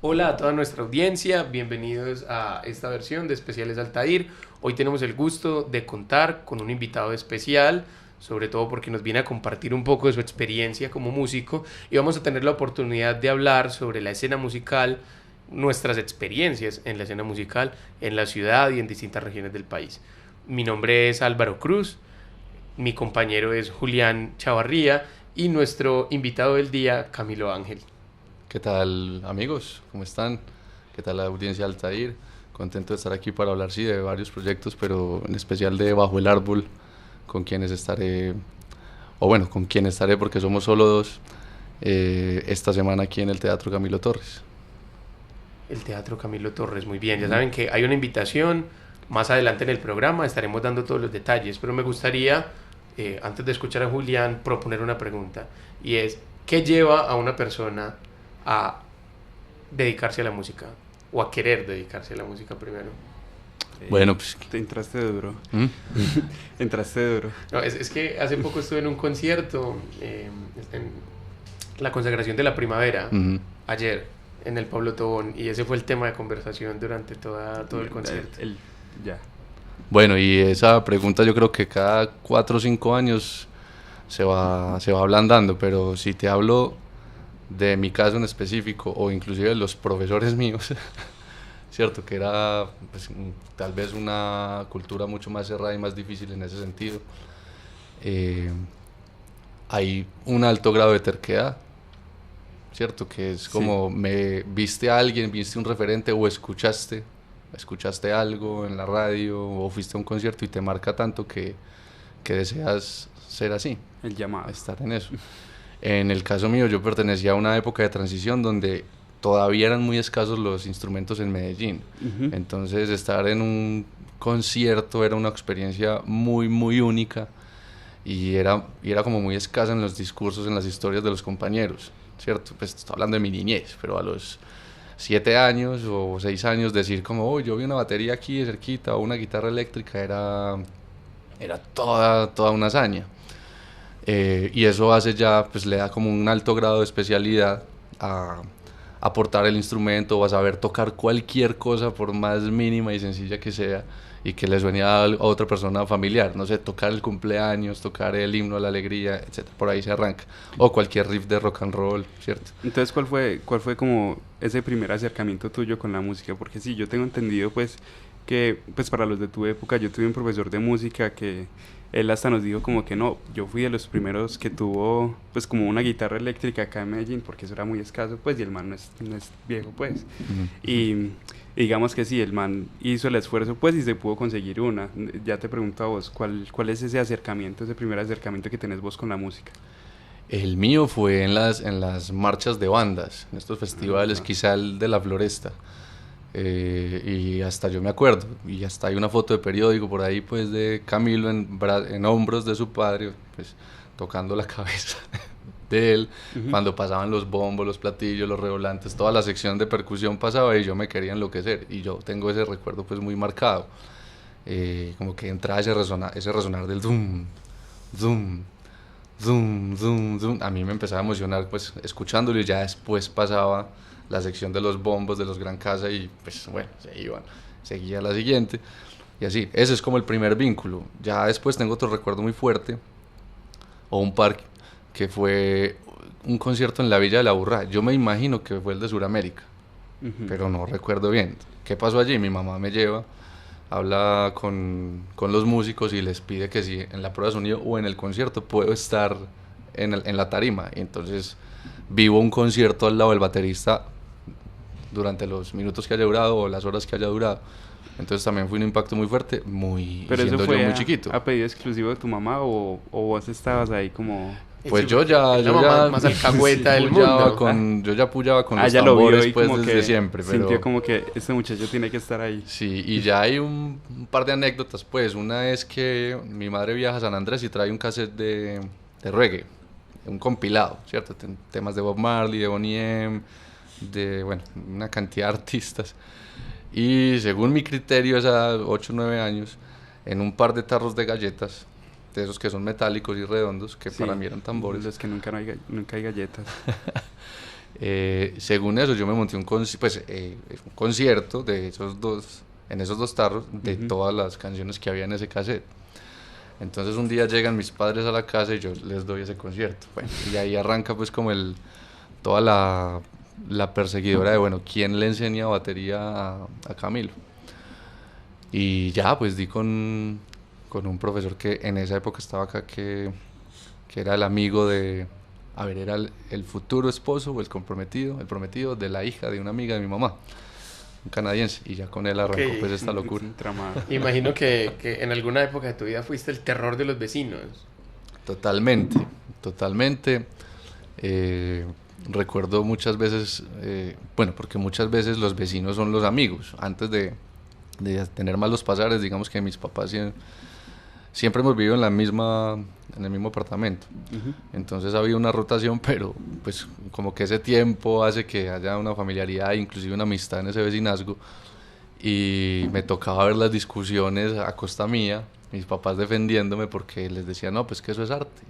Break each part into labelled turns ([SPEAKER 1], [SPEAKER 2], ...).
[SPEAKER 1] Hola a toda nuestra audiencia, bienvenidos a esta versión de Especiales Altair. Hoy tenemos el gusto de contar con un invitado especial, sobre todo porque nos viene a compartir un poco de su experiencia como músico y vamos a tener la oportunidad de hablar sobre la escena musical, nuestras experiencias en la escena musical en la ciudad y en distintas regiones del país. Mi nombre es Álvaro Cruz, mi compañero es Julián Chavarría y nuestro invitado del día, Camilo Ángel.
[SPEAKER 2] ¿Qué tal, amigos? ¿Cómo están? ¿Qué tal la audiencia de Altair? Contento de estar aquí para hablar, sí, de varios proyectos, pero en especial de Bajo el Árbol, con quienes estaré, o bueno, con quien estaré porque somos solo dos, esta semana aquí en el Teatro Camilo Torres.
[SPEAKER 1] El Teatro Camilo Torres, muy bien. Ya saben que hay una invitación. Más adelante en el programa estaremos dando todos los detalles, pero me gustaría, antes de escuchar a Julián, proponer una pregunta. Y es, ¿qué lleva a una persona a dedicarse a la música? O a querer dedicarse a la música primero.
[SPEAKER 2] Bueno, pues...
[SPEAKER 3] Te entraste duro.
[SPEAKER 2] ¿Mm?
[SPEAKER 3] Entraste duro.
[SPEAKER 1] No, es que hace poco estuve en un concierto, en la consagración de la primavera, ayer, en el Pablo Tobón, y ese fue el tema de conversación durante todo el concierto.
[SPEAKER 3] Ya.
[SPEAKER 2] Bueno, y esa pregunta yo creo que cada 4 o 5 años se va ablandando, pero si te hablo de mi caso en específico, o inclusive de los profesores míos, cierto, que era pues, tal vez una cultura mucho más cerrada y más difícil en ese sentido. Hay un alto grado de terquedad, cierto, que es como viste a alguien, viste un referente o escuchaste algo en la radio o fuiste a un concierto y te marca tanto que deseas ser así,
[SPEAKER 3] El llamado.
[SPEAKER 2] estar en eso. En el caso mío, yo pertenecía a una época de transición donde todavía eran muy escasos los instrumentos en Medellín. Entonces, estar en un concierto era una experiencia muy, muy única y era como muy escasa en los discursos, en las historias de los compañeros, ¿cierto? Pues estoy hablando de mi niñez, pero a los 7 años o 6 años decir como, oh, yo vi una batería aquí de cerquita o una guitarra eléctrica era toda una hazaña. Y eso hace ya, pues le da como un alto grado de especialidad a aportar el instrumento o a saber tocar cualquier cosa por más mínima y sencilla que sea y que le suene a otra persona familiar, no sé, tocar el cumpleaños, tocar el himno a la alegría, etcétera, por ahí se arranca, o cualquier riff de rock and roll, ¿cierto?
[SPEAKER 3] Entonces, ¿cuál fue como ese primer acercamiento tuyo con la música? Porque sí, yo tengo entendido pues que pues para los de tu época yo tuve un profesor de música que él hasta nos dijo como que no, yo fui de los primeros que tuvo pues como una guitarra eléctrica acá en Medellín porque eso era muy escaso pues y el man no es viejo pues. Y digamos que sí, el man hizo el esfuerzo pues y se pudo conseguir una. Ya te pregunto a vos, ¿cuál es ese acercamiento, ese primer acercamiento que tenés vos con la música?
[SPEAKER 2] El mío fue en las marchas de bandas, en estos festivales, quizá el de la Floresta. Y hasta yo me acuerdo, y hasta hay una foto de periódico por ahí, pues, de Camilo en hombros de su padre, pues, tocando la cabeza de él, cuando pasaban los bombos, los platillos, los redolantes, toda la sección de percusión pasaba y yo me quería enloquecer, y yo tengo ese recuerdo, pues, muy marcado. Como que entraba ese resonar del dum, dum, zoom, zoom, zoom. A mí me empezaba a emocionar pues escuchándolo y ya después pasaba la sección de los bombos de los Gran Casa y pues bueno, se iban, seguía la siguiente y así. Ese es como el primer vínculo. Ya después tengo otro recuerdo muy fuerte o un par que fue un concierto en la Villa de la Burra. Yo me imagino que fue el de Sudamérica, pero no recuerdo bien. ¿Qué pasó allí? Mi mamá me lleva, habla con los músicos y les pide que si en la prueba de sonido o en el concierto puedo estar en la tarima. Y entonces vivo un concierto al lado del baterista durante los minutos que haya durado o las horas que haya durado. Entonces también fue un impacto muy fuerte,
[SPEAKER 3] ¿Pero eso
[SPEAKER 2] siendo
[SPEAKER 3] fue
[SPEAKER 2] yo muy chiquito.
[SPEAKER 3] a pedido exclusivo de tu mamá o vos estabas ahí como...
[SPEAKER 2] Pues
[SPEAKER 1] Es la mamá más alcahueta del mundo.
[SPEAKER 2] Yo ya pullaba con los
[SPEAKER 3] ya lo vio
[SPEAKER 2] tambores
[SPEAKER 3] y
[SPEAKER 2] pues
[SPEAKER 3] como
[SPEAKER 2] desde
[SPEAKER 3] que
[SPEAKER 2] siempre, pero
[SPEAKER 3] sintió como que este muchacho tiene que estar ahí.
[SPEAKER 2] sí, y ya hay un par de anécdotas, pues. Una es que mi madre viaja a San Andrés y trae un cassette de reggae, un compilado, ¿cierto? Temas de Bob Marley, de Boney M, de, bueno, una cantidad de artistas. Y según mi criterio, a 8 o 9 años, en un par de tarros de galletas, de esos que son metálicos y redondos, que
[SPEAKER 3] Sí,
[SPEAKER 2] para mí eran tambores,
[SPEAKER 3] los que nunca hay galletas.
[SPEAKER 2] Según eso, yo me monté un concierto de en esos dos tarros, de todas las canciones que había en ese cassette. Entonces un día llegan mis padres a la casa y yo les doy ese concierto. Bueno, y ahí arranca pues como toda la perseguidora de, bueno, ¿quién le enseña batería a Camilo? Y ya, pues di con un profesor que en esa época estaba acá, que era el amigo era el futuro esposo o el prometido de la hija de una amiga de mi mamá, un canadiense, y ya con él arrancó pues esta locura.
[SPEAKER 1] Imagino que en alguna época de tu vida fuiste el terror de los vecinos.
[SPEAKER 2] Totalmente. Recuerdo muchas veces, porque muchas veces los vecinos son los amigos. Antes de tener malos pasares, digamos que mis papás siempre hemos vivido en el mismo apartamento. Entonces ha habido una rotación, pero pues como que ese tiempo hace que haya una familiaridad, inclusive una amistad en ese vecinazgo. Y me tocaba ver las discusiones a costa mía, mis papás defendiéndome porque les decía, no, pues que eso es arte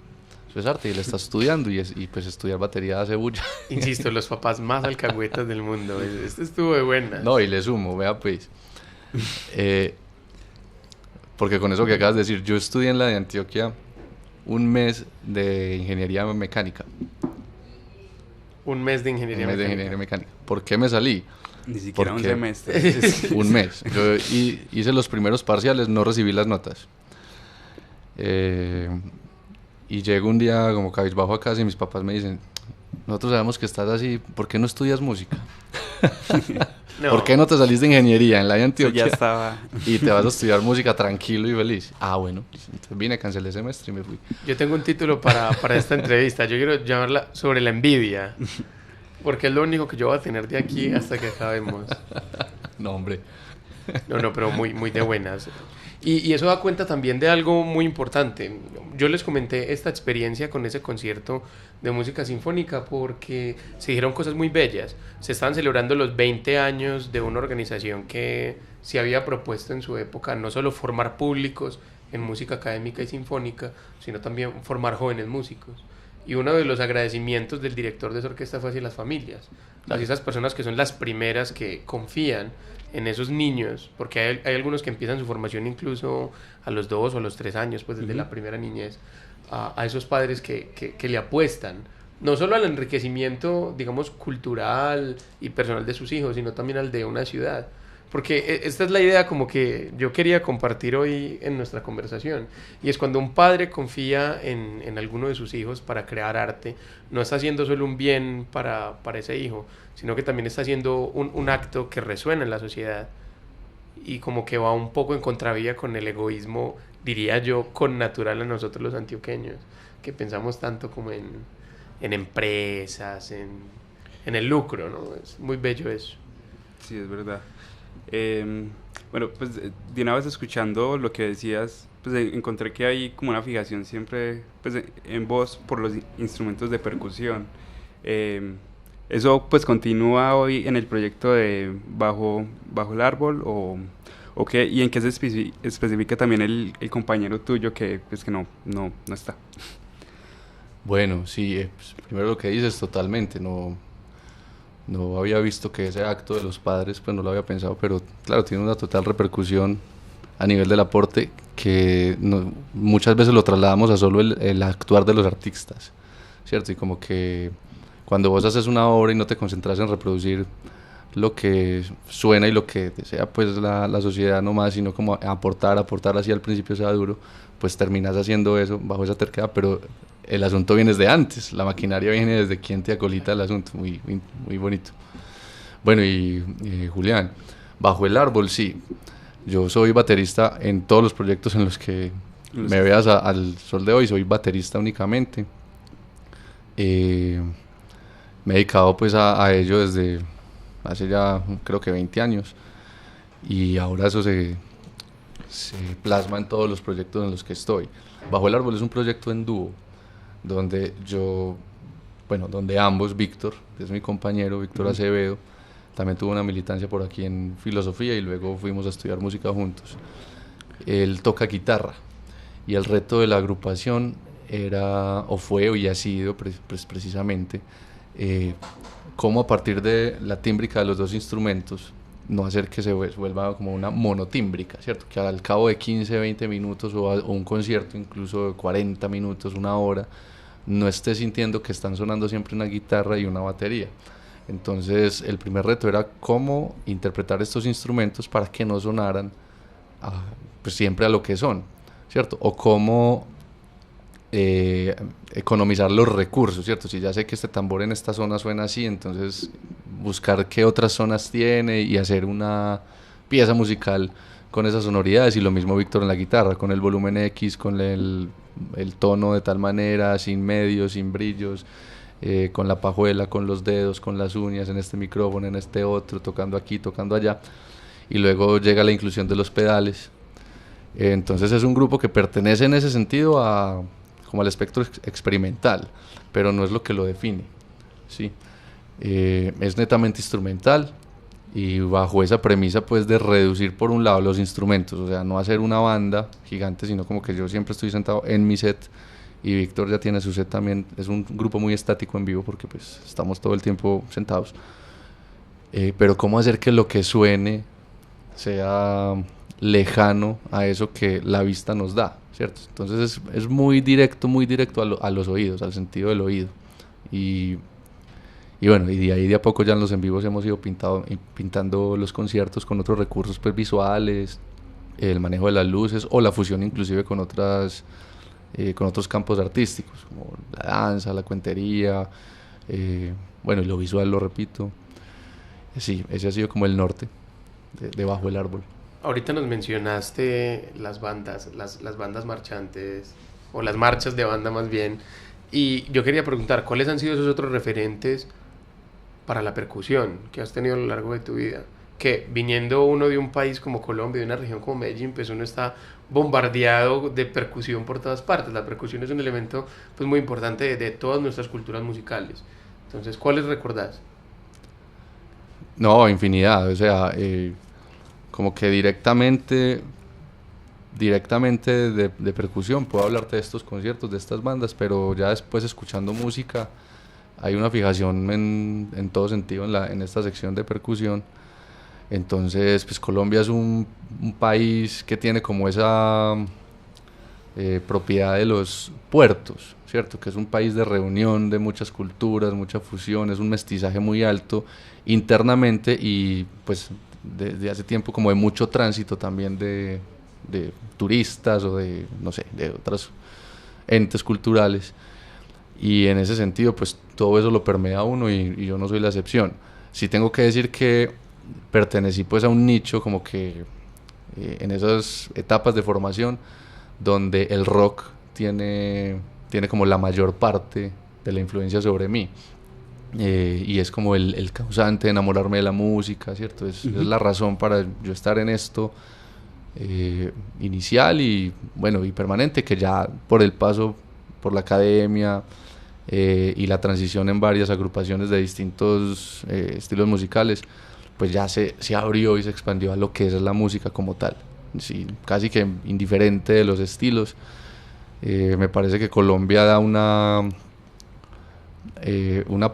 [SPEAKER 2] y él está estudiando y pues estudiar batería hace bulla.
[SPEAKER 1] Insisto, los papás más alcahuetas del mundo. Este estuvo de buenas.
[SPEAKER 2] No, y le sumo, vea pues. Porque con eso que acabas de decir, yo estudié en la de Antioquia un mes de ingeniería mecánica.
[SPEAKER 1] Un mes de ingeniería mecánica.
[SPEAKER 2] ¿Por qué me salí?
[SPEAKER 3] Ni siquiera un semestre.
[SPEAKER 2] Un mes. Yo hice los primeros parciales, no recibí las notas. Y llego un día como cabizbajo a casa y mis papás me dicen, nosotros sabemos que estás así, ¿por qué no estudias música? No. ¿Por qué no te salís de ingeniería en la de Antioquia?
[SPEAKER 3] Ya estaba.
[SPEAKER 2] Y te vas a estudiar música tranquilo y feliz. Ah, bueno. Entonces vine, cancelé el semestre y me fui.
[SPEAKER 1] Yo tengo un título para esta entrevista. Yo quiero llamarla sobre la envidia. Porque es lo único que yo voy a tener de aquí hasta que acabemos.
[SPEAKER 2] No, hombre.
[SPEAKER 1] No, pero muy, muy de buenas. Y eso da cuenta también de algo muy importante. Yo les comenté esta experiencia con ese concierto de música sinfónica porque se dijeron cosas muy bellas. Se estaban celebrando los 20 años de una organización que se había propuesto en su época no solo formar públicos en música académica y sinfónica, sino también formar jóvenes músicos. Y uno de los agradecimientos del director de esa orquesta fue hacia las familias, hacia esas personas que son las primeras que confían en esos niños, porque hay algunos que empiezan su formación incluso a los 2 o a los 3 años, pues desde la primera niñez, a esos padres que le apuestan, no solo al enriquecimiento, digamos, cultural y personal de sus hijos, sino también al de una ciudad. Porque esta es la idea como que yo quería compartir hoy en nuestra conversación, y es cuando un padre confía en alguno de sus hijos para crear arte, no está haciendo solo un bien para ese hijo, sino que también está haciendo un acto que resuena en la sociedad y como que va un poco en contravía con el egoísmo, diría yo, connatural a nosotros los antioqueños, que pensamos tanto como en empresas, en el lucro, ¿no? Es muy bello eso.
[SPEAKER 3] Sí, es verdad. Bueno, pues de una vez escuchando lo que decías, pues encontré que hay como una fijación siempre pues, en vos por los instrumentos de percusión. ¿Eso pues continúa hoy en el proyecto de Bajo el Árbol o qué? ¿Y en qué se especifica también el compañero tuyo que pues que no está?
[SPEAKER 2] Bueno, sí, pues, primero lo que dices totalmente, no había visto que ese acto de los padres, pues no lo había pensado, pero claro, tiene una total repercusión a nivel del aporte que muchas veces lo trasladamos a solo el actuar de los artistas, ¿cierto? Y como que cuando vos haces una obra y no te concentras en reproducir lo que suena y lo que desea pues la sociedad nomás, sino como aportar así al principio sea duro, pues terminas haciendo eso bajo esa terquedad, pero el asunto viene desde antes, la maquinaria viene desde quien te acolita el asunto, muy, muy bonito. Bueno, y Julián, Bajo el Árbol, sí, yo soy baterista en todos los proyectos en los que me veas al sol de hoy, soy baterista únicamente. Me he dedicado pues a ello desde hace ya creo que 20 años y ahora eso se plasma en todos los proyectos en los que estoy. Bajo el Árbol es un proyecto en dúo donde donde ambos, Víctor, que es mi compañero, Víctor Acevedo, también tuvo una militancia por aquí en filosofía y luego fuimos a estudiar música juntos. Él toca guitarra y el reto de la agrupación era, o fue, y ha sido precisamente, cómo a partir de la tímbrica de los dos instrumentos no hacer que se vuelva como una monotímbrica, ¿cierto? Que al cabo de 15, 20 minutos o un concierto incluso de 40 minutos, una hora, no esté sintiendo que están sonando siempre una guitarra y una batería. Entonces el primer reto era cómo interpretar estos instrumentos para que no sonaran pues siempre a lo que son, ¿cierto? O cómo economizar los recursos, ¿cierto? Si ya sé que este tambor en esta zona suena así, entonces buscar qué otras zonas tiene y hacer una pieza musical con esas sonoridades. Y lo mismo Víctor en la guitarra, con el volumen X, con el tono de tal manera, sin medios, sin brillos, con la pajuela, con los dedos, con las uñas, en este micrófono, en este otro, tocando aquí, tocando allá. Y luego llega la inclusión de los pedales. Entonces es un grupo que pertenece en ese sentido como al espectro experimental, pero no es lo que lo define, ¿sí? Es netamente instrumental y bajo esa premisa pues de reducir por un lado los instrumentos, o sea, no hacer una banda gigante, sino como que yo siempre estoy sentado en mi set y Víctor ya tiene su set también. Es un grupo muy estático en vivo porque pues estamos todo el tiempo sentados, pero cómo hacer que lo que suene sea lejano a eso que la vista nos da, ¿cierto? Entonces es muy directo a los oídos, al sentido del oído. Y bueno, y de ahí de a poco ya en los en vivos hemos ido pintando los conciertos con otros recursos pues visuales, el manejo de las luces o la fusión inclusive con otros campos artísticos, como la danza, la cuentería, bueno, y lo visual, lo repito. Sí, ese ha sido como el norte de Bajo el Árbol.
[SPEAKER 1] Ahorita nos mencionaste las bandas, las bandas marchantes, o las marchas de banda más bien, y yo quería preguntar, ¿cuáles han sido esos otros referentes para la percusión que has tenido a lo largo de tu vida? Que viniendo uno de un país como Colombia, de una región como Medellín, pues uno está bombardeado de percusión por todas partes. La percusión es un elemento pues muy importante de todas nuestras culturas musicales. Entonces, ¿cuáles recordás?
[SPEAKER 2] No, infinidad, o sea, como que directamente de percusión puedo hablarte de estos conciertos, de estas bandas, pero ya después escuchando música hay una fijación en todo sentido en esta sección de percusión. Entonces pues Colombia es un país que tiene como esa propiedad de los puertos, ¿cierto? Que es un país de reunión de muchas culturas, mucha fusión, es un mestizaje muy alto internamente y pues desde hace tiempo como de mucho tránsito también de turistas o de, no sé, de otros entes culturales, y en ese sentido pues todo eso lo permea a uno y yo no soy la excepción. Sí tengo que decir que pertenecí pues a un nicho como que en esas etapas de formación donde el rock tiene como la mayor parte de la influencia sobre mí. Y es como el causante de enamorarme de la música, ¿cierto? Es la razón para yo estar en esto inicial y bueno y permanente, que ya por el paso por la academia y la transición en varias agrupaciones de distintos estilos musicales, pues ya se abrió y se expandió a lo que es la música como tal. Sí, casi que indiferente de los estilos. Me parece que Colombia da una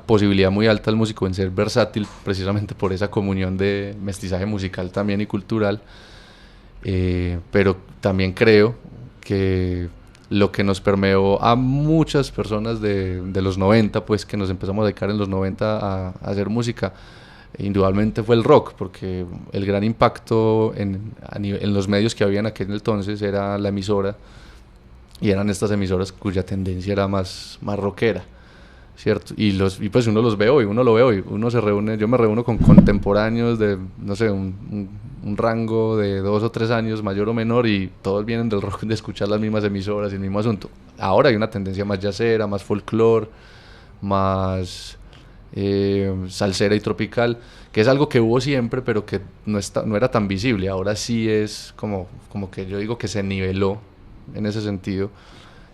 [SPEAKER 2] posibilidad muy alta al músico en ser versátil, precisamente por esa comunión de mestizaje musical también y cultural, pero también creo que lo que nos permeó a muchas personas de los 90, pues que nos empezamos a dedicar en los 90 a hacer música, indudablemente fue el rock, porque el gran impacto en los medios que había en aquel entonces era la emisora, y eran estas emisoras cuya tendencia era más rockera, ¿cierto? Y pues uno los ve hoy, uno lo ve hoy, uno se reúne, yo me reúno con contemporáneos de, no sé, un rango de 2 o 3 años, mayor o menor, y todos vienen del rock, de escuchar las mismas emisoras y el mismo asunto. Ahora hay una tendencia más jazzera, más folclore, más salsera y tropical, que es algo que hubo siempre, pero que no era tan visible. Ahora sí es como que yo digo que se niveló en ese sentido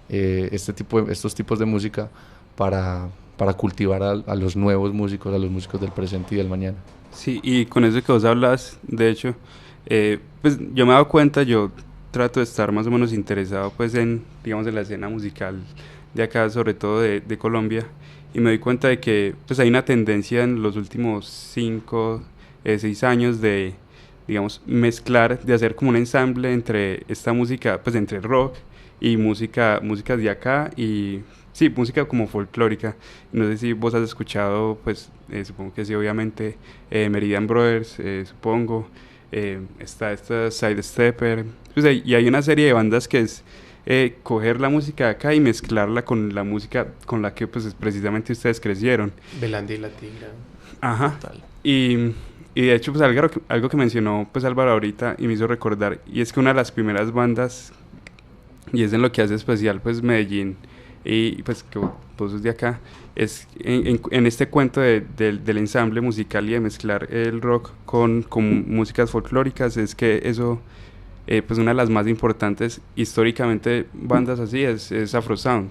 [SPEAKER 2] estos tipos de música para cultivar a los nuevos músicos, a los músicos del presente y del mañana.
[SPEAKER 3] Sí, y con eso que vos hablas, de hecho, pues yo me he dado cuenta, yo trato de estar más o menos interesado pues en, digamos, en la escena musical de acá, sobre todo de Colombia, y me doy cuenta de que pues hay una tendencia en los últimos 5, 6 años de, digamos, mezclar, de hacer como un ensamble entre esta música, pues entre rock y músicas de acá y sí, música como folclórica. No sé si vos has escuchado, pues supongo que sí, obviamente, Meridian Brothers, supongo, está esta Sidestepper, pues y hay una serie de bandas que es coger la música de acá y mezclarla con la música con la que pues precisamente ustedes crecieron.
[SPEAKER 1] Belandi y la Tigra.
[SPEAKER 3] Ajá.
[SPEAKER 1] Total.
[SPEAKER 3] Y de hecho, pues algo que mencionó pues Álvaro ahorita y me hizo recordar, y es que una de las primeras bandas, y es en lo que hace especial pues Medellín, y pues que vos sos de acá, es en este cuento del ensamble musical y de mezclar el rock con músicas folclóricas, es que eso, pues una de las más importantes históricamente bandas así es Afro Sound,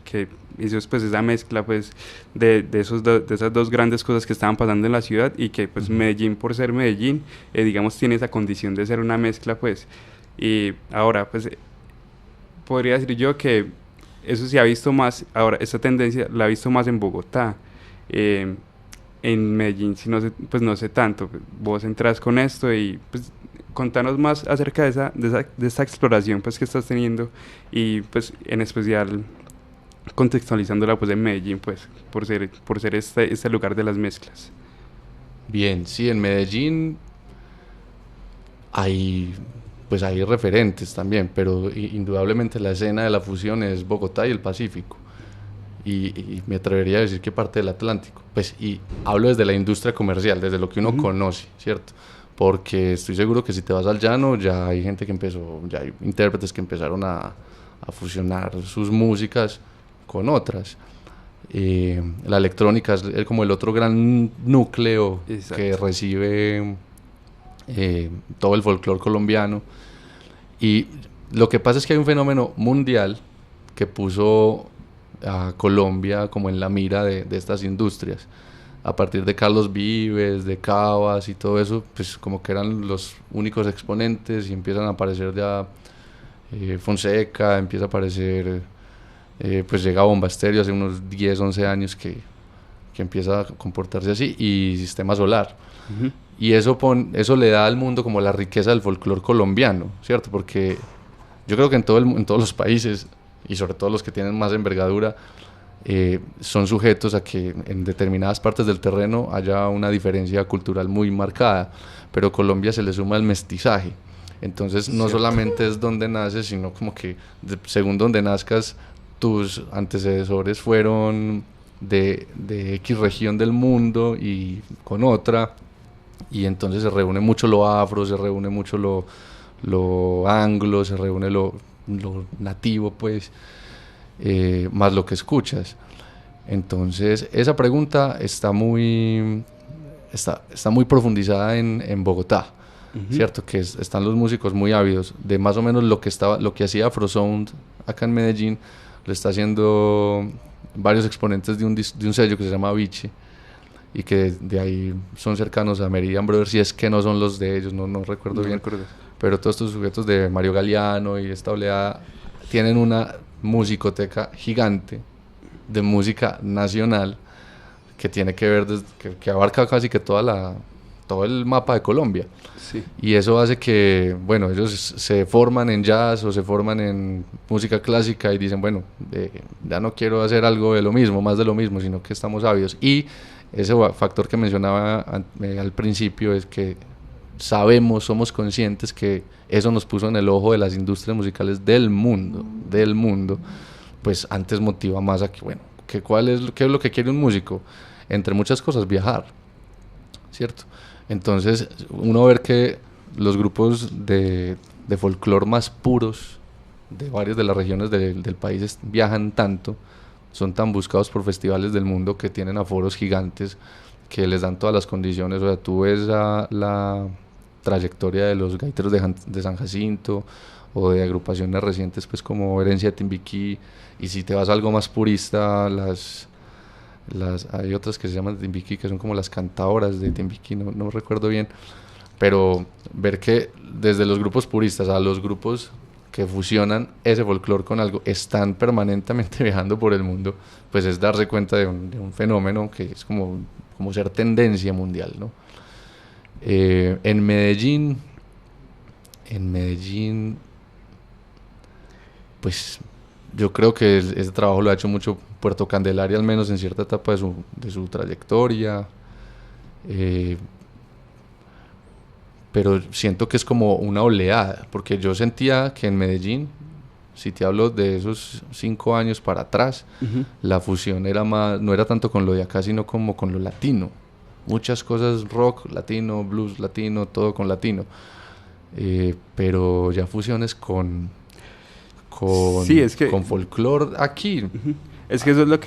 [SPEAKER 3] que hizo pues esa mezcla pues de esas dos grandes cosas que estaban pasando en la ciudad y que pues Medellín, por ser Medellín, digamos tiene esa condición de ser una mezcla pues. Y ahora pues podría decir yo que eso se ha visto más, ahora esta tendencia la he visto más en Bogotá. En Medellín sí no sé, pues no sé tanto. Vos entras con esto y pues contanos más acerca de esta exploración pues que estás teniendo y pues en especial contextualizándola pues en Medellín pues por ser este lugar de las mezclas.
[SPEAKER 2] Bien, sí, en Medellín hay, pues hay referentes también, pero indudablemente la escena de la fusión es Bogotá y el Pacífico. Y me atrevería a decir que parte del Atlántico. Pues, y hablo desde la industria comercial, desde lo que uno conoce, ¿cierto? Porque estoy seguro que si te vas al llano, ya hay gente que empezó, ya hay intérpretes que empezaron a fusionar sus músicas con otras. La electrónica es como el otro gran núcleo
[SPEAKER 3] Exacto.
[SPEAKER 2] que recibe todo el folclore colombiano. Y lo que pasa es que hay un fenómeno mundial que puso a Colombia como en la mira de estas industrias. A partir de Carlos Vives, de Cabas y todo eso, pues como que eran los únicos exponentes y empiezan a aparecer ya Fonseca, empieza a aparecer, pues llega Bomba Estéreo hace unos 10, 11 años que empieza a comportarse así, y Sistema Solar. Y eso le da al mundo como la riqueza del folclore colombiano, ¿cierto? Porque yo creo que en todos los países, y sobre todo los que tienen más envergadura, son sujetos a que en determinadas partes del terreno haya una diferencia cultural muy marcada, pero Colombia se le suma el mestizaje. Entonces no solamente es donde naces, sino como que según donde nazcas, tus antecesores fueron de X región del mundo y con otra, y entonces se reúne mucho lo afro, se reúne mucho lo anglo, se reúne lo nativo pues, más lo que escuchas. Entonces esa pregunta está muy profundizada en Bogotá, ¿cierto? Que están los músicos muy ávidos de más o menos lo que hacía Afrosound acá en Medellín, lo está haciendo varios exponentes de un sello que se llama Vichy, y que de ahí son cercanos a Meridian Brothers, si es que no son los de ellos, no recuerdo bien. Pero todos estos sujetos de Mario Galeano y esta oleada tienen una musicoteca gigante de música nacional que tiene que ver, que abarca casi que todo el mapa de Colombia.
[SPEAKER 3] Sí.
[SPEAKER 2] Y eso hace que, bueno, ellos se forman en jazz o se forman en música clásica y dicen, bueno, ya no quiero hacer algo de lo mismo, más de lo mismo, sino que estamos ávidos. Y ese factor que mencionaba al principio es que somos conscientes que eso nos puso en el ojo de las industrias musicales del mundo, pues antes motiva más a que, bueno, ¿qué es lo que quiere un músico? Entre muchas cosas, viajar, ¿cierto? Entonces, uno ver que los grupos de folclore más puros de varias de las regiones del país viajan tanto, son tan buscados por festivales del mundo que tienen aforos gigantes, que les dan todas las condiciones. O sea, tú ves la trayectoria de los gaiteros de San Jacinto o de agrupaciones recientes pues como Herencia de Timbiquí, y si te vas a algo más purista, hay otras que se llaman de Timbiquí, que son como las cantadoras de Timbiquí, no recuerdo bien, pero ver que desde los grupos puristas a los grupos que fusionan ese folclore con algo, están permanentemente viajando por el mundo, pues es darse cuenta de un fenómeno que es como ser tendencia mundial, ¿no? En Medellín, pues yo creo que ese trabajo lo ha hecho mucho Puerto Candelaria, al menos en cierta etapa de su trayectoria. Pero siento que es como una oleada, porque yo sentía que en Medellín, si te hablo de esos 5 años para atrás, la fusión era más, no era tanto con lo de acá, sino como con lo latino. Muchas cosas rock latino, blues latino, todo con latino. Pero ya fusiones
[SPEAKER 3] sí, es que,
[SPEAKER 2] con folclore aquí.
[SPEAKER 3] Es que eso es lo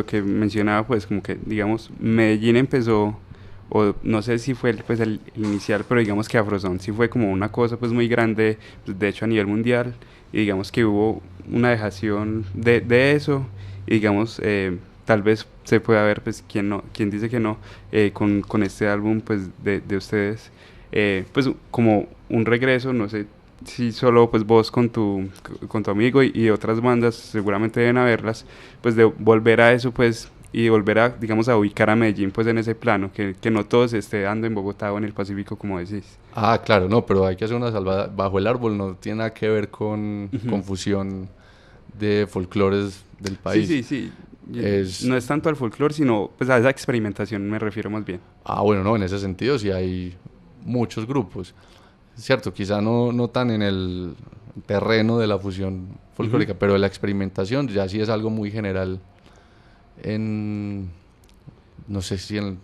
[SPEAKER 3] que mencionaba, pues como que, digamos, Medellín empezó, o no sé si fue pues el inicial, pero digamos que Afrosound sí fue como una cosa pues muy grande, pues, de hecho a nivel mundial, y digamos que hubo una dejación de eso, y digamos, tal vez se pueda ver, pues quien dice que no, con este álbum pues de ustedes, pues como un regreso, no sé si solo pues vos con tu amigo y otras bandas seguramente deben haberlas, pues de volver a eso pues y volver a, digamos, a ubicar a Medellín pues en ese plano, que no todo se esté dando en Bogotá o en el Pacífico como decís.
[SPEAKER 2] Ah, claro, no, pero hay que hacer una salvada. Bajo el árbol no tiene nada que ver con fusión de folclores del país.
[SPEAKER 3] Sí. No es tanto al folclore, sino pues a esa experimentación me refiero más bien.
[SPEAKER 2] Ah, bueno, no, en ese sentido sí hay muchos grupos. Cierto, quizá no tan en el terreno de la fusión folclórica, pero la experimentación ya sí es algo muy general no sé si en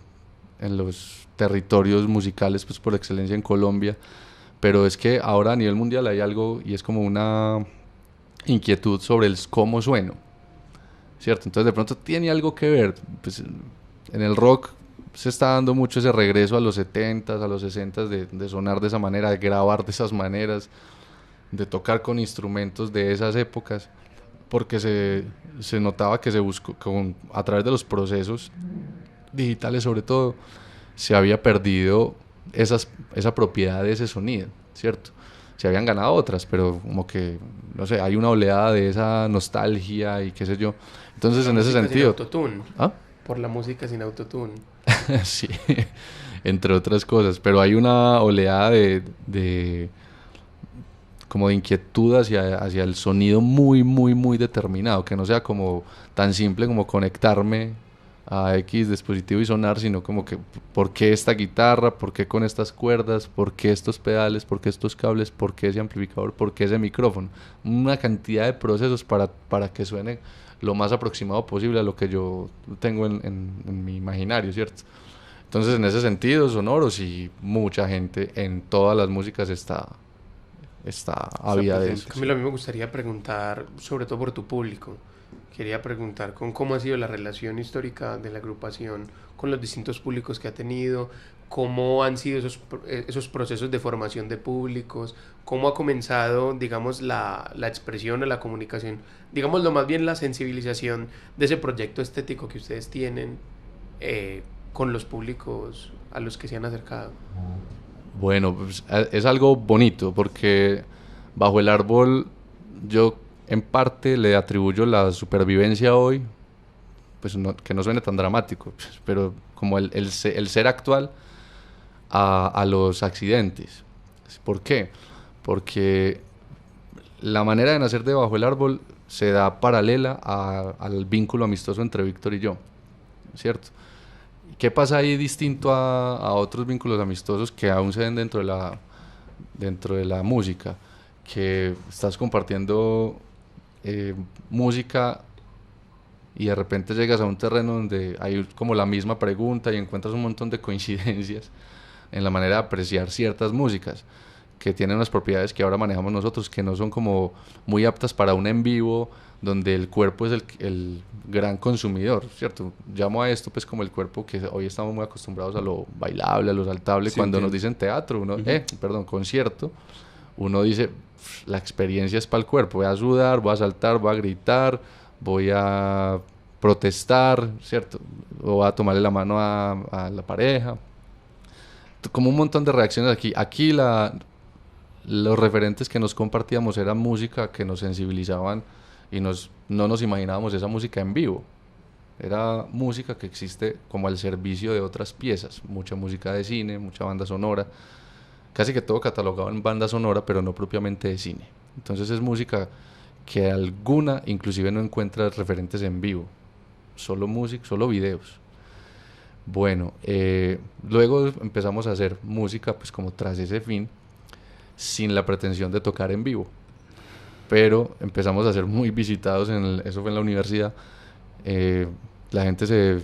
[SPEAKER 2] los territorios musicales pues por excelencia en Colombia, pero es que ahora a nivel mundial hay algo y es como una inquietud sobre el cómo sueno, ¿cierto? Entonces de pronto tiene algo que ver, pues en el rock se está dando mucho ese regreso a los 70s, a los 60s de sonar de esa manera, de grabar de esas maneras, de tocar con instrumentos de esas épocas, porque se notaba que se buscó, a través de los procesos digitales sobre todo, se había perdido esa propiedad de ese sonido, ¿cierto? Se habían ganado otras, pero como que, no sé, hay una oleada de esa nostalgia y qué sé yo. Entonces, en ese sentido...
[SPEAKER 1] Autotune.
[SPEAKER 2] ¿Ah?
[SPEAKER 1] Por la música sin autotune.
[SPEAKER 2] Sí, entre otras cosas, pero hay una oleada como de inquietud hacia el sonido muy, muy, muy determinado, que no sea como tan simple como conectarme a X dispositivo y sonar, sino como que ¿por qué esta guitarra? ¿Por qué con estas cuerdas? ¿Por qué estos pedales? ¿Por qué estos cables? ¿Por qué ese amplificador? ¿Por qué ese micrófono? Una cantidad de procesos para que suene lo más aproximado posible a lo que yo tengo en mi imaginario, ¿cierto? Entonces, en ese sentido, sonoros y mucha gente en todas las músicas está ávida de eso.
[SPEAKER 1] Camilo, a mí me gustaría preguntar, sobre todo por tu público, quería preguntar con cómo ha sido la relación histórica de la agrupación con los distintos públicos que ha tenido, cómo han sido esos procesos de formación de públicos, cómo ha comenzado, digamos, la expresión o la comunicación, digamos, lo más bien la sensibilización de ese proyecto estético que ustedes tienen con los públicos a los que se han acercado.
[SPEAKER 2] Bueno, pues, es algo bonito porque Bajo el Árbol yo en parte le atribuyo la supervivencia hoy, pues que no suene tan dramático, pero como el ser actual a los accidentes. ¿Por qué? Porque la manera de nacer de Bajo el Árbol se da paralela al vínculo amistoso entre Víctor y yo, ¿cierto? ¿Qué pasa ahí distinto a otros vínculos amistosos que aún se ven dentro de la música? Que estás compartiendo música y de repente llegas a un terreno donde hay como la misma pregunta y encuentras un montón de coincidencias en la manera de apreciar ciertas músicas que tienen unas propiedades que ahora manejamos nosotros, que no son como muy aptas para un en vivo donde el cuerpo es el gran consumidor, ¿cierto? Llamo a esto pues como el cuerpo, que hoy estamos muy acostumbrados a lo bailable, a lo saltable. Sí, cuando nos dicen teatro, concierto, uno dice, la experiencia es para el cuerpo, voy a sudar, voy a saltar, voy a gritar, voy a protestar, ¿cierto? O voy a tomarle la mano a la pareja. Como un montón de reacciones aquí. Aquí los referentes que nos compartíamos eran música que nos sensibilizaban y no nos imaginábamos esa música en vivo. Era música que existe como al servicio de otras piezas, mucha música de cine, mucha banda sonora, casi que todo catalogado en banda sonora, pero no propiamente de cine. Entonces es música que alguna inclusive no encuentra referentes en vivo, solo música, solo videos. Bueno, luego empezamos a hacer música pues como tras ese fin, sin la pretensión de tocar en vivo, pero empezamos a ser muy visitados, eso fue en la universidad. La gente se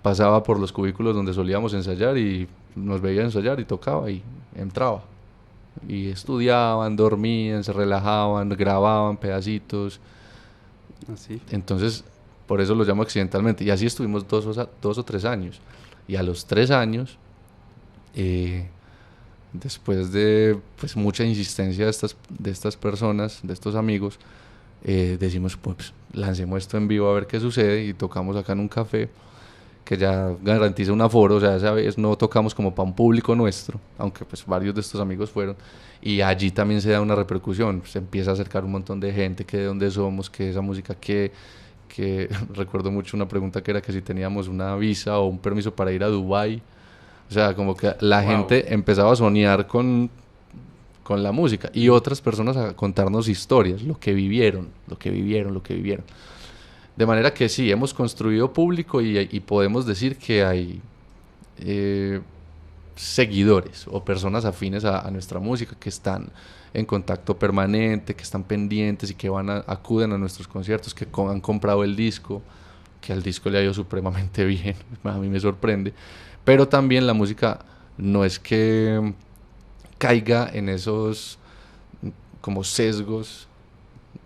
[SPEAKER 2] pasaba por los cubículos donde solíamos ensayar y nos veía ensayar y tocaba y entraba. Y estudiaban, dormían, se relajaban, grababan pedacitos.
[SPEAKER 3] Así.
[SPEAKER 2] Entonces, por eso lo llamo accidentalmente. Y así estuvimos 2 o 3 años. Y a los 3 años, después de pues, mucha insistencia de estas personas, de estos amigos, decimos, pues lancemos esto en vivo a ver qué sucede, y tocamos acá en un café que ya garantiza un aforo. O sea, esa vez no tocamos como para un público nuestro, aunque pues varios de estos amigos fueron, y allí también se da una repercusión, se empieza a acercar un montón de gente, que de dónde somos, que esa música que recuerdo mucho una pregunta que era que si teníamos una visa o un permiso para ir a Dubái. O sea, como que la gente empezaba a soñar con la música, y otras personas a contarnos historias, lo que vivieron. De manera que sí, hemos construido público y podemos decir que hay seguidores o personas afines a nuestra música que están en contacto permanente, que están pendientes y que acuden a nuestros conciertos, que han comprado el disco, que al disco le ha ido supremamente bien. A mí me sorprende. Pero también la música no es que caiga en esos como sesgos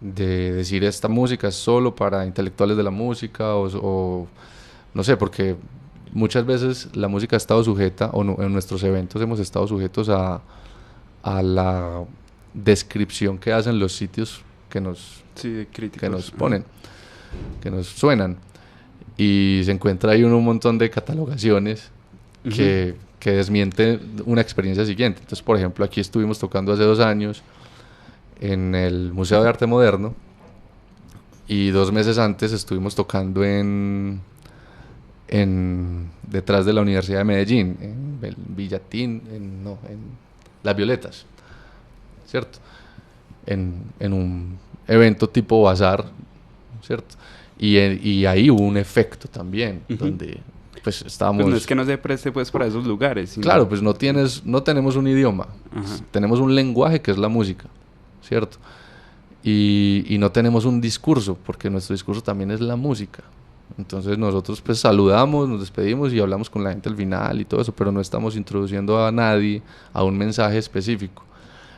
[SPEAKER 2] de decir esta música es solo para intelectuales de la música o no sé, porque muchas veces la música ha estado sujeta, o no, en nuestros eventos hemos estado sujetos a la descripción que hacen los sitios que nos ponen, que nos suenan, y se encuentra ahí un montón de catalogaciones que desmienten una experiencia siguiente. Entonces, por ejemplo, aquí estuvimos tocando hace 2 años en el Museo de Arte Moderno, y 2 meses antes estuvimos tocando detrás de la Universidad de Medellín, en Villatín, en Las Violetas, ¿cierto? En un evento tipo bazar, ¿cierto? Y ahí hubo un efecto también, donde pues estábamos...
[SPEAKER 3] Pues no es que no se preste pues para esos lugares. Sino...
[SPEAKER 2] Claro, pues no tenemos un idioma, tenemos un lenguaje que es la música, ¿cierto? Y no tenemos un discurso, porque nuestro discurso también es la música. Entonces nosotros pues saludamos, nos despedimos y hablamos con la gente al final y todo eso, pero no estamos introduciendo a nadie a un mensaje específico.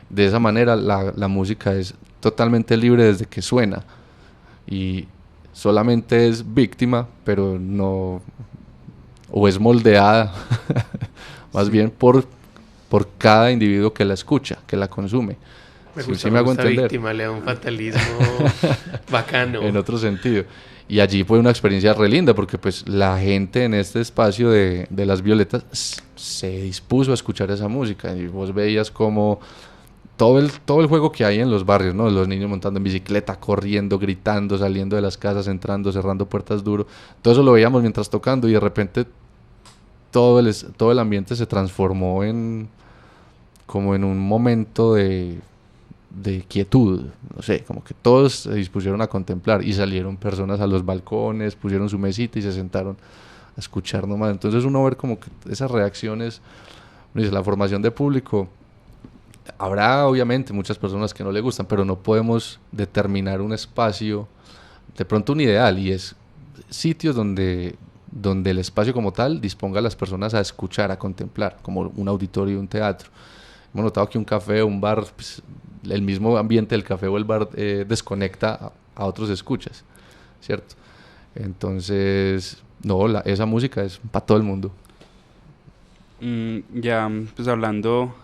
[SPEAKER 2] De esa manera la música es totalmente libre desde que suena, y solamente es víctima, pero no, o es moldeada más bien por cada individuo que la escucha, que la consume.
[SPEAKER 1] Me gusta, me hago entender. Víctima, le da un fatalismo bacano.
[SPEAKER 2] En otro sentido. Y allí fue una experiencia re linda, porque pues la gente en este espacio de Las Violetas se dispuso a escuchar esa música, y vos veías como todo el juego que hay en los barrios, ¿no? Los niños montando en bicicleta, corriendo, gritando, saliendo de las casas, entrando, cerrando puertas duro. Todo eso lo veíamos mientras tocando, y de repente todo el ambiente se transformó como en un momento de quietud, no sé, como que todos se dispusieron a contemplar, y salieron personas a los balcones, pusieron su mesita y se sentaron a escuchar nomás. Entonces uno ver como que esas reacciones, dice, la formación de público, habrá obviamente muchas personas que no le gustan, pero no podemos determinar un espacio, de pronto un ideal, y es sitios donde el espacio como tal disponga a las personas a escuchar, a contemplar, como un auditorio, un teatro. Hemos notado que un café o un bar, pues, el mismo ambiente del café o el bar desconecta a otros escuchas, ¿cierto? Entonces, no, esa música es para todo el mundo.
[SPEAKER 3] Ya, pues hablando,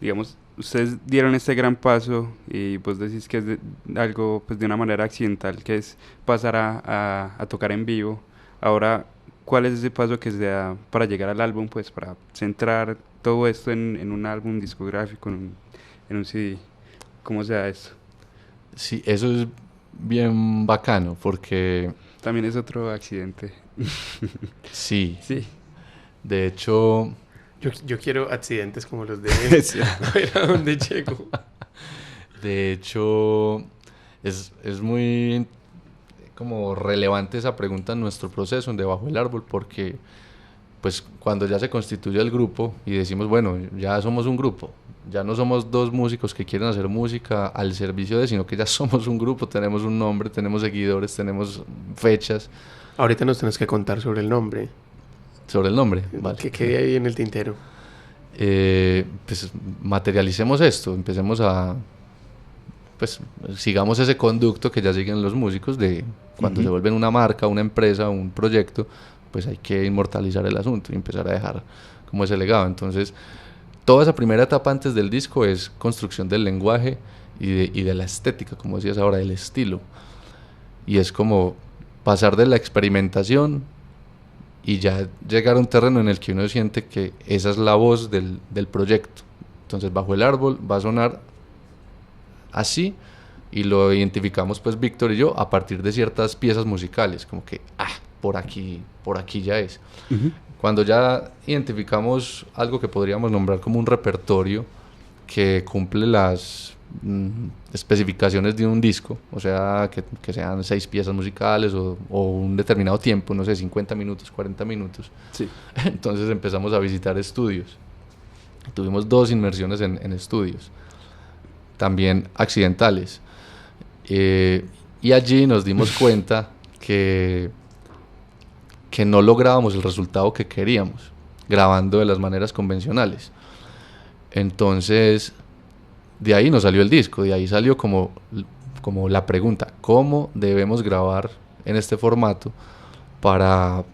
[SPEAKER 3] digamos, ustedes dieron este gran paso, y vos decís que es algo pues de una manera accidental, que es pasar a tocar en vivo. Ahora, ¿cuál es ese paso que se da para llegar al álbum, pues para centrar todo esto en un álbum discográfico, en en un CD. ¿Cómo se da esto?
[SPEAKER 2] Sí, eso es bien bacano porque
[SPEAKER 3] También es otro accidente.
[SPEAKER 2] sí,
[SPEAKER 3] Sí.
[SPEAKER 2] de hecho,
[SPEAKER 1] Yo quiero accidentes como los de él.
[SPEAKER 3] Sí.
[SPEAKER 1] A ver a dónde llego.
[SPEAKER 2] de hecho es muy como relevante esa pregunta en nuestro proceso en Debajo del Árbol porque pues cuando ya se constituye el grupo y decimos, bueno, ya somos un grupo, ya no somos dos músicos que quieren hacer música al servicio de, sino que ya somos un grupo, tenemos un nombre, tenemos seguidores, tenemos fechas.
[SPEAKER 1] Ahorita nos tenés que contar sobre el nombre.
[SPEAKER 2] Sobre el nombre, vale.
[SPEAKER 1] Que quede ahí en el tintero.
[SPEAKER 2] Pues materialicemos esto, empecemos a, pues sigamos ese conducto que ya siguen los músicos de cuando se vuelven una marca, una empresa, un proyecto, pues hay que inmortalizar el asunto y empezar a dejar como ese legado. Entonces, toda esa primera etapa antes del disco es construcción del lenguaje y de la estética, como decías ahora, del estilo. Y es como pasar de la experimentación y ya llegar a un terreno en el que uno siente que esa es la voz del proyecto. Entonces, Bajo el Árbol va a sonar así y lo identificamos pues Víctor y yo a partir de ciertas piezas musicales, como que, por aquí ya es. Cuando ya identificamos algo que podríamos nombrar como un repertorio que cumple las especificaciones de un disco, o sea, que sean 6 piezas musicales o un determinado tiempo, no sé, 50 minutos, 40 minutos.
[SPEAKER 3] Sí.
[SPEAKER 2] Entonces empezamos a visitar estudios. Tuvimos 2 inmersiones en estudios, también accidentales. Y allí nos dimos cuenta que no lográbamos el resultado que queríamos, grabando de las maneras convencionales. Entonces, de ahí nos salió el disco, de ahí salió como la pregunta, ¿cómo debemos grabar en este formato para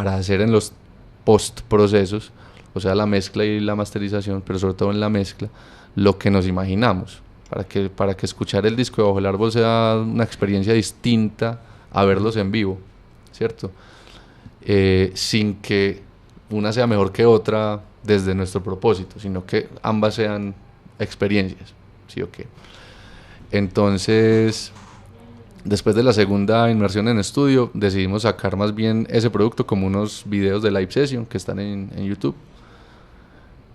[SPEAKER 2] hacer en los post-procesos, o sea, la mezcla y la masterización, pero sobre todo en la mezcla, lo que nos imaginamos, para que escuchar el disco de Bajo el Árbol sea una experiencia distinta a verlos en vivo, ¿cierto? Sin que una sea mejor que otra desde nuestro propósito, sino que ambas sean experiencias, ¿sí o qué? Entonces, después de la segunda inmersión en estudio, decidimos sacar más bien ese producto como unos videos de live session que están en YouTube.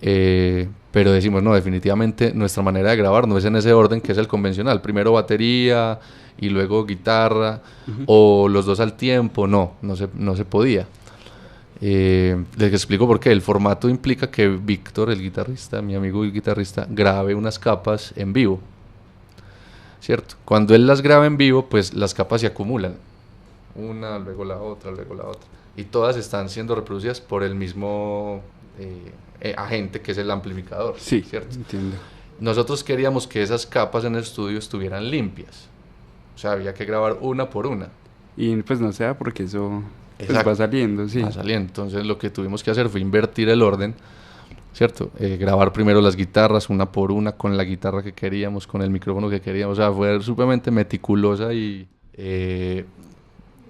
[SPEAKER 2] Pero decimos, no, definitivamente nuestra manera de grabar no es en ese orden que es el convencional, primero batería y luego guitarra, o los dos al tiempo, no se podía. Les explico por qué. El formato implica que Víctor, el guitarrista, mi amigo y guitarrista, grabe unas capas en vivo, ¿cierto? Cuando él las graba en vivo, pues las capas se acumulan, una, luego la otra, y todas están siendo reproducidas por el mismo agente que es el amplificador,
[SPEAKER 3] Sí,
[SPEAKER 2] ¿cierto?
[SPEAKER 3] entiendo.
[SPEAKER 2] Nosotros queríamos que esas capas en el estudio estuvieran limpias, o sea, había que grabar una por una.
[SPEAKER 3] Y pues no sea porque eso pues,
[SPEAKER 2] Exacto.
[SPEAKER 3] va saliendo, sí.
[SPEAKER 2] Va saliendo. Entonces lo que tuvimos que hacer fue invertir el orden, ¿cierto? Grabar primero las guitarras una por una con la guitarra que queríamos, con el micrófono que queríamos, o sea, fue sumamente meticulosa y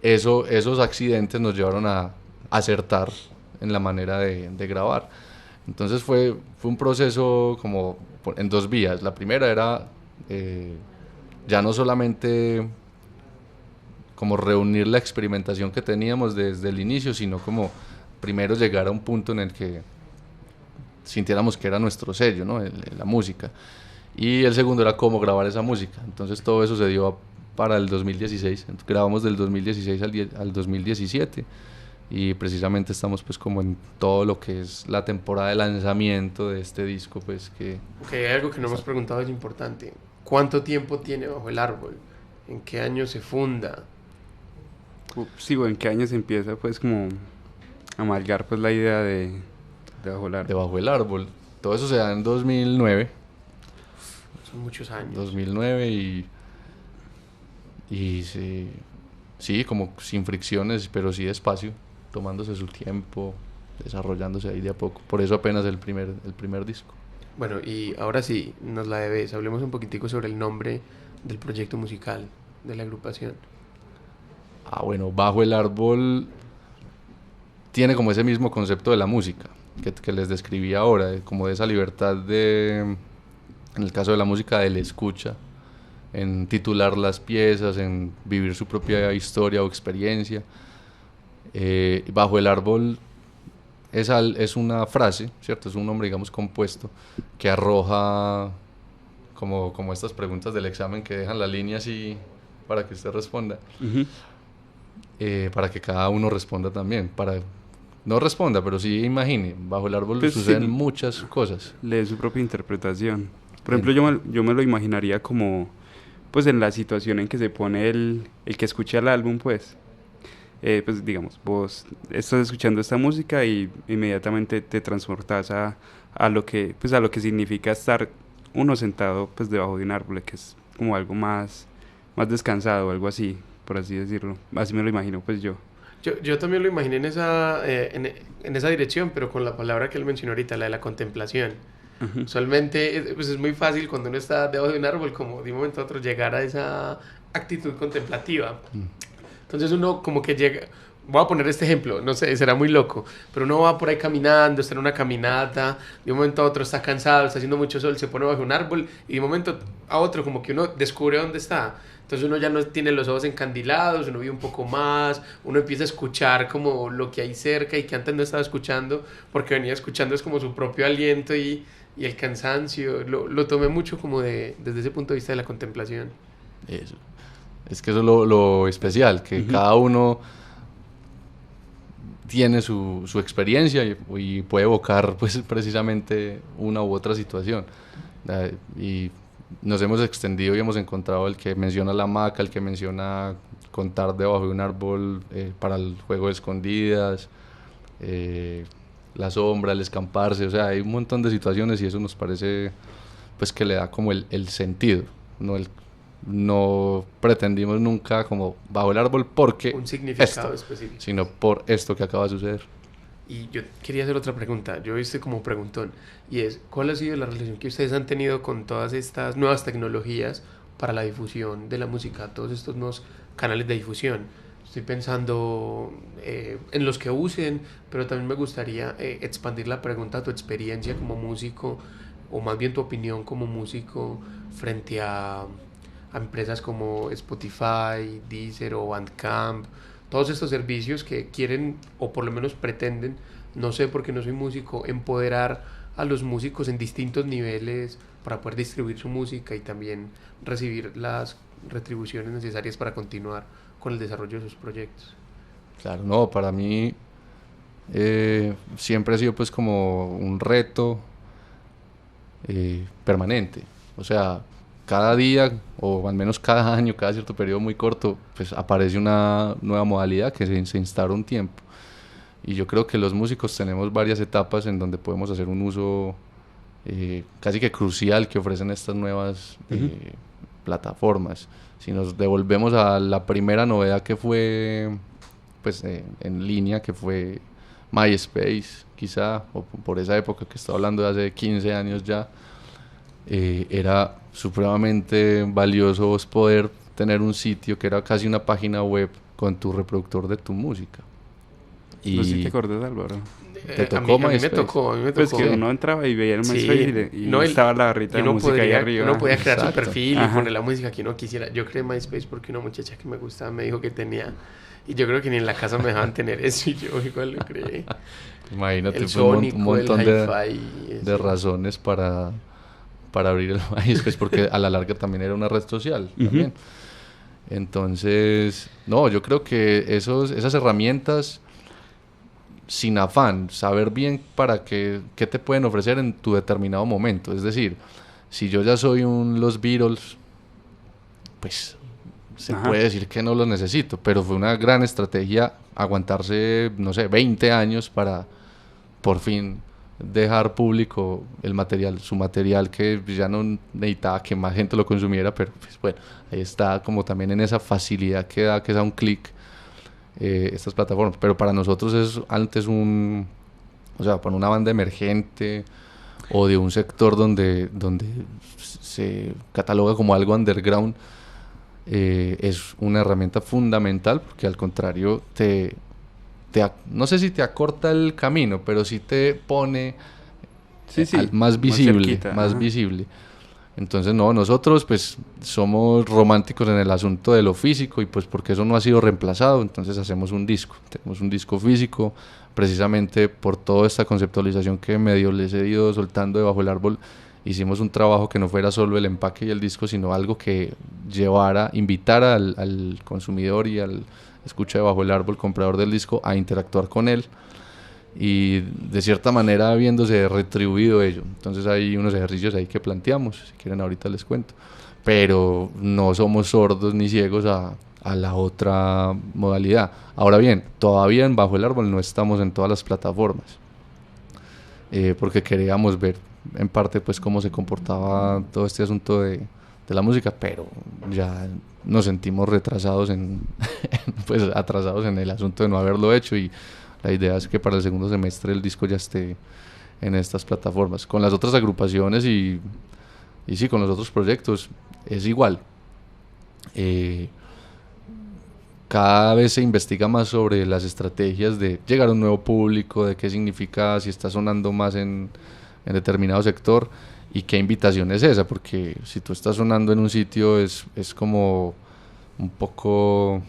[SPEAKER 2] esos accidentes nos llevaron a acertar en la manera de grabar. Entonces fue un proceso como en 2 vías. La primera era ya no solamente como reunir la experimentación que teníamos desde el inicio, sino como primero llegar a un punto en el que sintiéramos que era nuestro sello, ¿no? La música. Y el segundo era cómo grabar esa música. Entonces todo eso se dio para el 2016. Entonces, grabamos del 2016 al 2017 y precisamente estamos pues como en todo lo que es la temporada de lanzamiento de este disco, pues que...
[SPEAKER 1] Ok, hay algo que no hemos preguntado, es importante. ¿Cuánto tiempo tiene Bajo el Árbol? ¿En qué año se funda?
[SPEAKER 3] Sigo, ¿en qué año se empieza pues como a amalgar pues la idea de Bajo el Árbol?
[SPEAKER 2] De Bajo el Árbol. Todo eso se da en 2009.
[SPEAKER 1] Son muchos años.
[SPEAKER 2] 2009 y sí, como sin fricciones, pero sí despacio, tomándose su tiempo, desarrollándose ahí de a poco. Por eso apenas el primer disco.
[SPEAKER 1] Bueno, y ahora sí, nos la debes. Hablemos un poquitico sobre el nombre del proyecto musical de la agrupación.
[SPEAKER 2] Bueno, Bajo el Árbol tiene como ese mismo concepto de la música que les describí ahora, como de esa libertad de En el caso de la música, él escucha, en titular las piezas, en vivir su propia historia o experiencia. Bajo el árbol es una frase, ¿cierto? Es un nombre, digamos, compuesto que arroja como estas preguntas del examen que dejan la línea así para que usted responda. Para que cada uno responda también, no responda, pero sí imagine. Bajo el árbol
[SPEAKER 3] pues
[SPEAKER 2] suceden
[SPEAKER 3] sí,
[SPEAKER 2] muchas cosas.
[SPEAKER 3] Lee su propia interpretación. Por ejemplo, yo me lo imaginaría como, pues en la situación en que se pone el que escucha el álbum, pues. Pues digamos, vos estás escuchando esta música y inmediatamente te transportas a lo que significa estar uno sentado pues debajo de un árbol, que es como algo más descansado, algo así, por así decirlo. Así me lo imagino pues yo.
[SPEAKER 1] Yo también lo imaginé en esa dirección, pero con la palabra que él mencionó ahorita, la de la contemplación. Usualmente pues es muy fácil cuando uno está debajo de un árbol, como de un momento a otro, llegar a esa actitud contemplativa. Entonces uno como que llega, voy a poner este ejemplo, no sé, será muy loco, pero uno va por ahí caminando, está en una caminata, de un momento a otro está cansado, está haciendo mucho sol, se pone bajo un árbol y de un momento a otro como que uno descubre dónde está. Entonces uno ya no tiene los ojos encandilados, uno ve un poco más, uno empieza a escuchar como lo que hay cerca y que antes no estaba escuchando, porque venía escuchando es como su propio aliento y el cansancio. Lo tomé mucho como desde ese punto de vista de la contemplación.
[SPEAKER 2] Eso. Es que eso es lo especial, que cada uno tiene su experiencia y puede evocar pues precisamente una u otra situación. Y nos hemos extendido y hemos encontrado el que menciona la hamaca, el que menciona contar debajo de un árbol para el juego de escondidas, la sombra, el escamparse, o sea, hay un montón de situaciones y eso nos parece pues que le da como el sentido, no pretendimos nunca como bajo el árbol porque
[SPEAKER 1] un significado específico,
[SPEAKER 2] sino por esto que acaba de suceder.
[SPEAKER 1] Y yo quería hacer otra pregunta, yo hice como preguntón, y es, ¿cuál ha sido la relación que ustedes han tenido con todas estas nuevas tecnologías para la difusión de la música, todos estos nuevos canales de difusión? Estoy pensando en los que usen, pero también me gustaría expandir la pregunta a tu experiencia como músico, o más bien tu opinión como músico frente a empresas como Spotify, Deezer o Bandcamp, todos estos servicios que quieren, o por lo menos pretenden, no sé porque no soy músico, empoderar a los músicos en distintos niveles para poder distribuir su música y también recibir las retribuciones necesarias para continuar con el desarrollo de sus proyectos.
[SPEAKER 2] Claro, no, para mí siempre ha sido pues como un reto permanente, o sea, cada día o al menos cada año, cada cierto periodo muy corto, pues aparece una nueva modalidad que se instaura un tiempo. Y yo creo que los músicos tenemos varias etapas en donde podemos hacer un uso casi que crucial que ofrecen estas nuevas plataformas. Si nos devolvemos a la primera novedad que fue pues, en línea, que fue MySpace, quizá, o por esa época que estoy hablando de hace 15 años ya, era supremamente valioso vos poder tener un sitio que era casi una página web con tu reproductor de tu música.
[SPEAKER 3] Y no sé si te acordás, Álvaro.
[SPEAKER 2] ¿Te tocó MySpace?
[SPEAKER 1] A mí me tocó.
[SPEAKER 3] Pues que uno entraba y veía el MySpace y no, estaba la barrita de música ahí arriba.
[SPEAKER 1] Uno podía crear su perfil y poner la música que uno quisiera. Yo creé MySpace porque una muchacha que me gustaba me dijo que tenía, y yo creo que ni en la casa me dejaban tener eso y yo igual lo creé.
[SPEAKER 2] Imagínate,
[SPEAKER 1] el Sónico,
[SPEAKER 2] un montón
[SPEAKER 1] de
[SPEAKER 2] razones para abrir el MySpace, porque a la larga también era una red social también. Entonces, no, yo creo que esas herramientas, sin afán, saber bien para qué te pueden ofrecer en tu determinado momento. Es decir, si yo ya soy los Beatles, pues se puede decir que no los necesito, pero fue una gran estrategia aguantarse, no sé, 20 años para por fin dejar público su material que ya no necesitaba que más gente lo consumiera, pero pues bueno, ahí está como también en esa facilidad que da a un clic estas plataformas. Pero para nosotros es antes o sea, para una banda emergente o de un sector donde se cataloga como algo underground, es una herramienta fundamental, porque al contrario no sé si te acorta el camino, pero sí te pone más visible, Entonces, no, nosotros pues somos románticos en el asunto de lo físico y pues porque eso no ha sido reemplazado, entonces hacemos un disco. Tenemos un disco físico, precisamente por toda esta conceptualización que medio les he ido soltando de Bajo el Árbol. Hicimos un trabajo que no fuera solo el empaque y el disco, sino algo que llevara, invitara al consumidor y al escucha de Bajo el Árbol, comprador del disco, a interactuar con él y de cierta manera viéndose retribuido ello. Entonces hay unos ejercicios ahí que planteamos, si quieren ahorita les cuento, pero no somos sordos ni ciegos a la otra modalidad. Ahora bien, todavía en Bajo el Árbol no estamos en todas las plataformas, porque queríamos ver en parte pues cómo se comportaba todo este asunto de la música, pero ya nos sentimos retrasados pues atrasados en el asunto de no haberlo hecho, y la idea es que para el segundo semestre el disco ya esté en estas plataformas. Con las otras agrupaciones y sí, con los otros proyectos es igual. Cada vez se investiga más sobre las estrategias de llegar a un nuevo público, de qué significa si está sonando más en determinado sector y qué invitación es esa, porque si tú estás sonando en un sitio es como un poco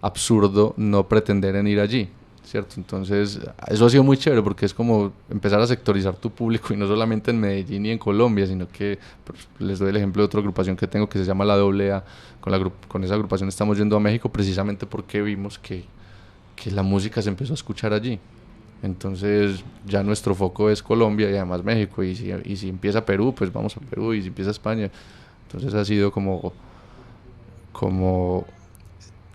[SPEAKER 2] absurdo no pretender en ir allí, ¿cierto? Entonces eso ha sido muy chévere porque es como empezar a sectorizar tu público, y no solamente en Medellín y en Colombia, sino que pues, les doy el ejemplo de otra agrupación que tengo que se llama La AA. Con esa agrupación estamos yendo a México precisamente porque vimos que la música se empezó a escuchar allí. Entonces ya nuestro foco es Colombia y además México, y si empieza Perú, pues vamos a Perú, y si empieza España. Entonces ha sido como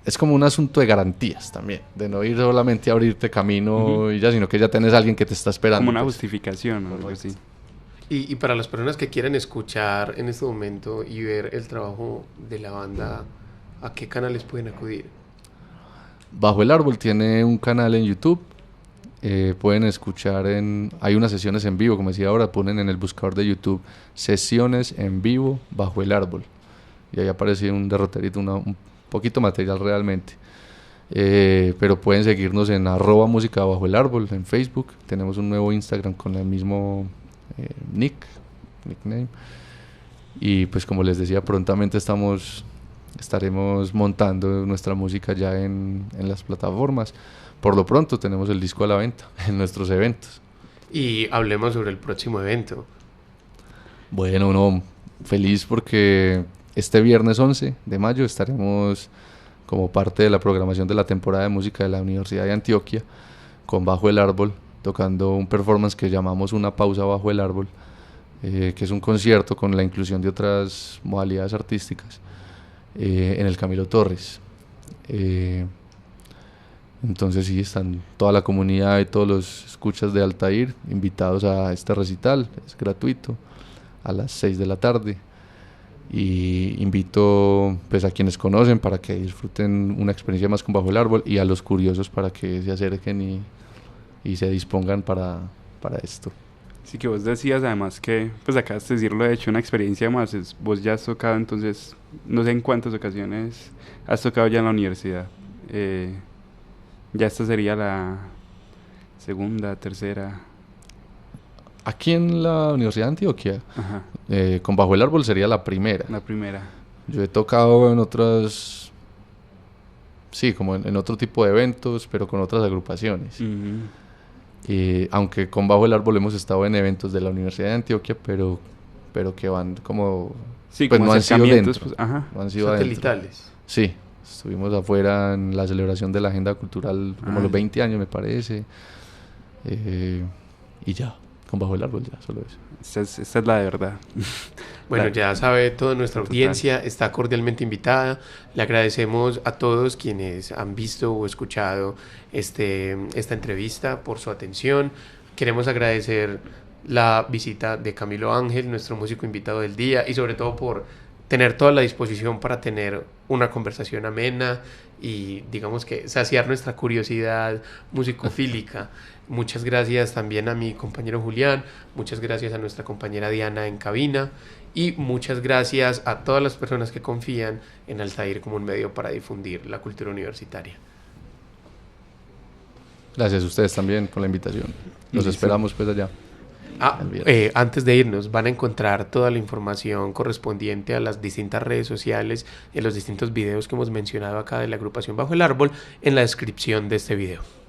[SPEAKER 2] es como un asunto de garantías también, de no ir solamente a abrirte camino y ya, sino que ya tenés a alguien que te está esperando.
[SPEAKER 3] Como una
[SPEAKER 2] pues.
[SPEAKER 3] justificación o algo así.
[SPEAKER 1] Y para las personas que quieren escuchar en este momento y ver el trabajo de la banda, ¿a qué canales pueden acudir?
[SPEAKER 2] Bajo el Árbol tiene un canal en YouTube. Pueden escuchar hay unas sesiones en vivo, como decía ahora, ponen en el buscador de YouTube sesiones en vivo Bajo el Árbol, y ahí aparece un derroterito, un poquito material realmente. Pero pueden seguirnos en @música bajo el árbol en Facebook. Tenemos un nuevo Instagram con el mismo nickname, y pues como les decía, prontamente estaremos montando nuestra música ya en las plataformas. Por lo pronto tenemos el disco a la venta en nuestros eventos.
[SPEAKER 1] Y hablemos sobre el próximo evento.
[SPEAKER 2] Bueno, no, feliz porque este viernes 11 de mayo estaremos como parte de la programación de la temporada de música de la Universidad de Antioquia con Bajo el Árbol, tocando un performance que llamamos Una pausa bajo el árbol, que es un concierto con la inclusión de otras modalidades artísticas en el Camilo Torres. Entonces sí, están toda la comunidad y todos los escuchas de Altair invitados a este recital. Es gratuito, a las 6 de la tarde, y invito pues a quienes conocen para que disfruten una experiencia más con Bajo el Árbol, y a los curiosos para que se acerquen y se dispongan para esto.
[SPEAKER 3] Sí, que vos decías además que, pues acabas de decirlo, de hecho, una experiencia más, vos ya has tocado, entonces, no sé en cuántas ocasiones has tocado ya en la universidad. Ya esta sería la segunda, tercera.
[SPEAKER 2] Aquí en la Universidad de Antioquia,
[SPEAKER 3] Ajá.
[SPEAKER 2] Con Bajo el Árbol sería la primera.
[SPEAKER 3] La primera.
[SPEAKER 2] Yo he tocado en otras, sí, como en otro tipo de eventos, pero con otras agrupaciones. Aunque con Bajo el Árbol hemos estado en eventos de la Universidad de Antioquia, pero que van como,
[SPEAKER 3] sí,
[SPEAKER 2] pues
[SPEAKER 3] como
[SPEAKER 2] no han sido dentro,
[SPEAKER 3] pues, ajá.
[SPEAKER 2] no han sido
[SPEAKER 1] Satelitales.
[SPEAKER 2] adentro. Sí, estuvimos afuera en la celebración de la agenda cultural como los 20 años me parece, y ya, con Bajo el Árbol ya, solo eso.
[SPEAKER 3] Esta es la de verdad.
[SPEAKER 1] Bueno, ya sabe, toda nuestra audiencia está cordialmente invitada. Le agradecemos a todos quienes han visto o escuchado esta entrevista por su atención. Queremos agradecer la visita de Camilo Ángel, nuestro músico invitado del día, y sobre todo por tener toda la disposición para tener una conversación amena y digamos que saciar nuestra curiosidad musicofílica. Muchas gracias también a mi compañero Julián, muchas gracias a nuestra compañera Diana en cabina, y muchas gracias a todas las personas que confían en Altair como un medio para difundir la cultura universitaria.
[SPEAKER 2] Gracias a ustedes también por la invitación. Los esperamos pues allá.
[SPEAKER 1] Antes de irnos, van a encontrar toda la información correspondiente a las distintas redes sociales y a los distintos videos que hemos mencionado acá de la agrupación Bajo el Árbol en la descripción de este video.